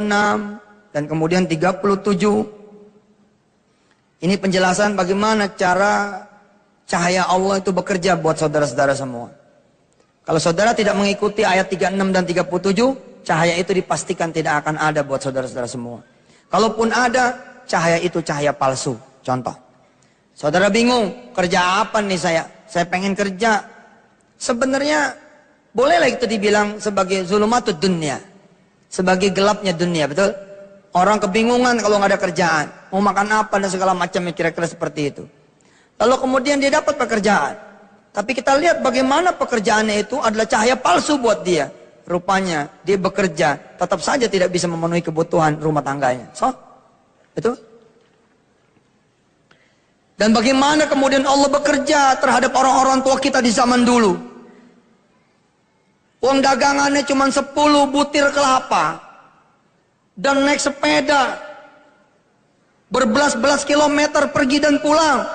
6 dan kemudian 37. Ini penjelasan bagaimana cara cahaya Allah itu bekerja buat saudara-saudara semua. Kalau saudara tidak mengikuti ayat 36 dan 37, cahaya itu dipastikan tidak akan ada buat saudara-saudara semua. Kalaupun ada, cahaya itu cahaya palsu. Contoh, saudara bingung, kerja apa nih saya pengen kerja. Sebenarnya bolehlah itu dibilang sebagai zulumatud dunia, sebagai gelapnya dunia, betul? Orang kebingungan kalau nggak ada kerjaan, mau makan apa dan segala macam, kira-kira seperti itu. Lalu kemudian dia dapat pekerjaan, tapi kita lihat bagaimana pekerjaannya itu adalah cahaya palsu buat dia. Rupanya dia bekerja, tetap saja tidak bisa memenuhi kebutuhan rumah tangganya. Betul? Dan bagaimana kemudian Allah bekerja terhadap orang-orang tua kita di zaman dulu. Uang dagangannya cuma 10 butir kelapa. Dan naik sepeda. Berbelas-belas kilometer pergi dan pulang.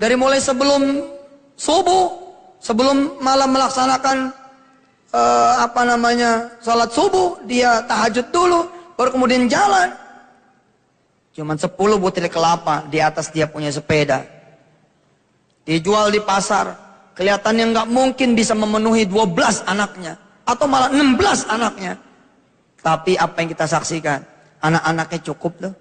Dari mulai sebelum subuh. Sebelum malam melaksanakan salat subuh. Dia tahajud dulu. Baru kemudian jalan. Cuma 10 butir kelapa di atas dia punya sepeda. Dijual di pasar. Kelihatannya nggak mungkin bisa memenuhi 12 anaknya. Atau malah 16 anaknya. Tapi apa yang kita saksikan? Anak-anaknya cukup loh.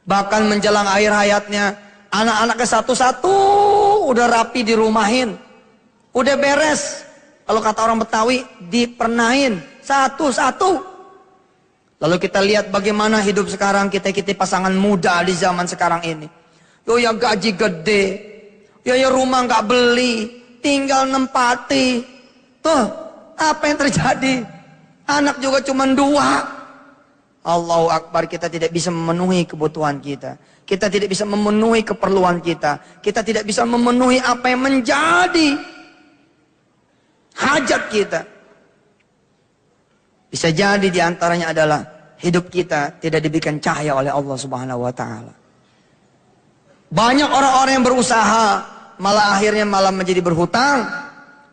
Bahkan menjelang akhir hayatnya, anak-anaknya satu-satu udah rapi dirumahin. Udah beres. Kalau kata orang Betawi, dipernahin. Satu-satu. Lalu kita lihat bagaimana hidup sekarang kita pasangan muda di zaman sekarang ini. Ya gaji gede. Ya rumah nggak beli. Tinggal nempati. Tuh, apa yang terjadi? Anak juga cuma 2. Allahu Akbar, kita tidak bisa memenuhi kebutuhan kita. Kita tidak bisa memenuhi keperluan kita. Kita tidak bisa memenuhi apa yang menjadi hajat kita. Bisa jadi diantaranya adalah hidup kita tidak diberikan cahaya oleh Allah Subhanahu wa Ta'ala. Banyak orang-orang yang berusaha, malah akhirnya menjadi berhutang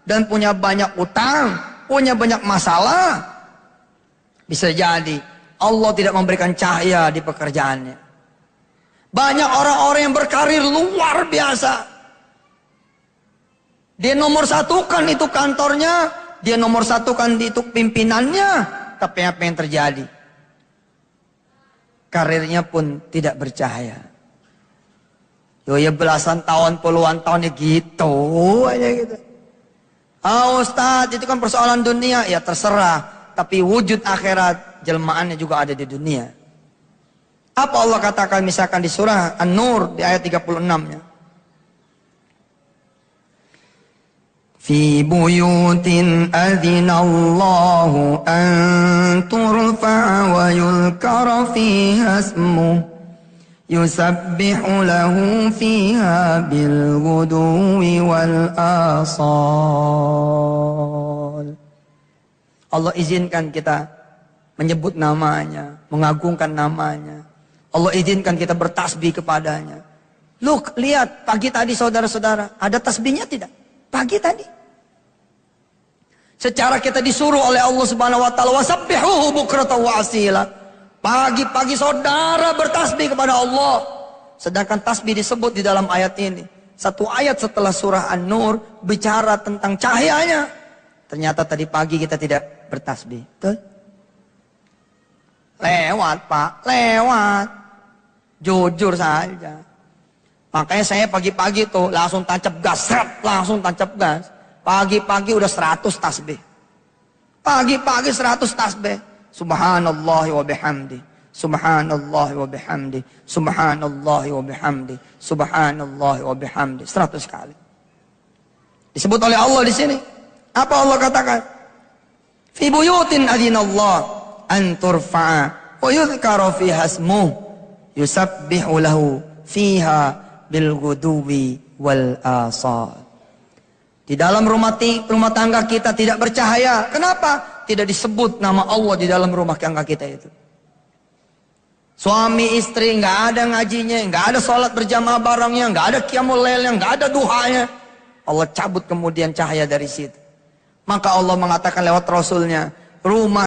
dan punya banyak utang, punya banyak masalah. Bisa jadi Allah tidak memberikan cahaya di pekerjaannya. Banyak orang-orang yang berkarir luar biasa. Dia nomor satukan itu kantornya, dia nomor satukan itu pimpinannya, tapi apa yang terjadi? Karirnya pun tidak bercahaya. Ya belasan tahun, puluhan tahun ya gitu aja gitu. Ustadz, itu kan persoalan dunia. Ya terserah. Tapi wujud akhirat, jelmaannya juga ada di dunia. Apa Allah katakan misalkan di surah An-Nur di ayat 36-nya? Fi buyutin adzinallahu an turfa'a wa yulkara fiha ismuhu yusabbihu lahu fiha bil ghuduwi wal asal. Allah izinkan kita menyebut namanya, mengagungkan namanya. Allah izinkan kita bertasbih kepadanya. Look, lihat pagi tadi saudara-saudara, ada tasbihnya tidak? Pagi tadi. Secara kita disuruh oleh Allah Subhanahu wa Ta'ala, wasabbihuhu bukratan wa asila. Pagi-pagi saudara bertasbih kepada Allah. Sedangkan tasbih disebut di dalam ayat ini. Satu ayat setelah surah An-Nur bicara tentang cahayanya. Ternyata tadi pagi kita tidak bertasbih. Betul? Lewat Pak, lewat. Jujur saja. Makanya saya pagi-pagi tuh langsung tancap gas. Langsung tancap gas. Pagi-pagi udah 100 tasbih. Pagi-pagi 100 tasbih. Subhanallah wa bihamdi. Subhanallah wa bihamdi. Subhanallah wa bihamdi. Subhanallah wa bihamdi. 100 kali. Disebut oleh Allah di sini. Apa Allah katakan? Fi buyutin adzinallah an turfa'a wa yuzkara fiha ismuhu yusabbihu lahu fiha bil ghuduwi wal asal. Di dalam rumah tangga kita tidak bercahaya. Kenapa? Tidak disebut nama Allah di dalam rumah tangga kita itu. Suami istri nggak ada ngajinya, nggak ada sholat berjamaah barengnya, nggak ada qiyamul lailnya, nggak ada duhanya. Allah cabut kemudian cahaya dari situ. Maka Allah mengatakan lewat Rasulnya, rumah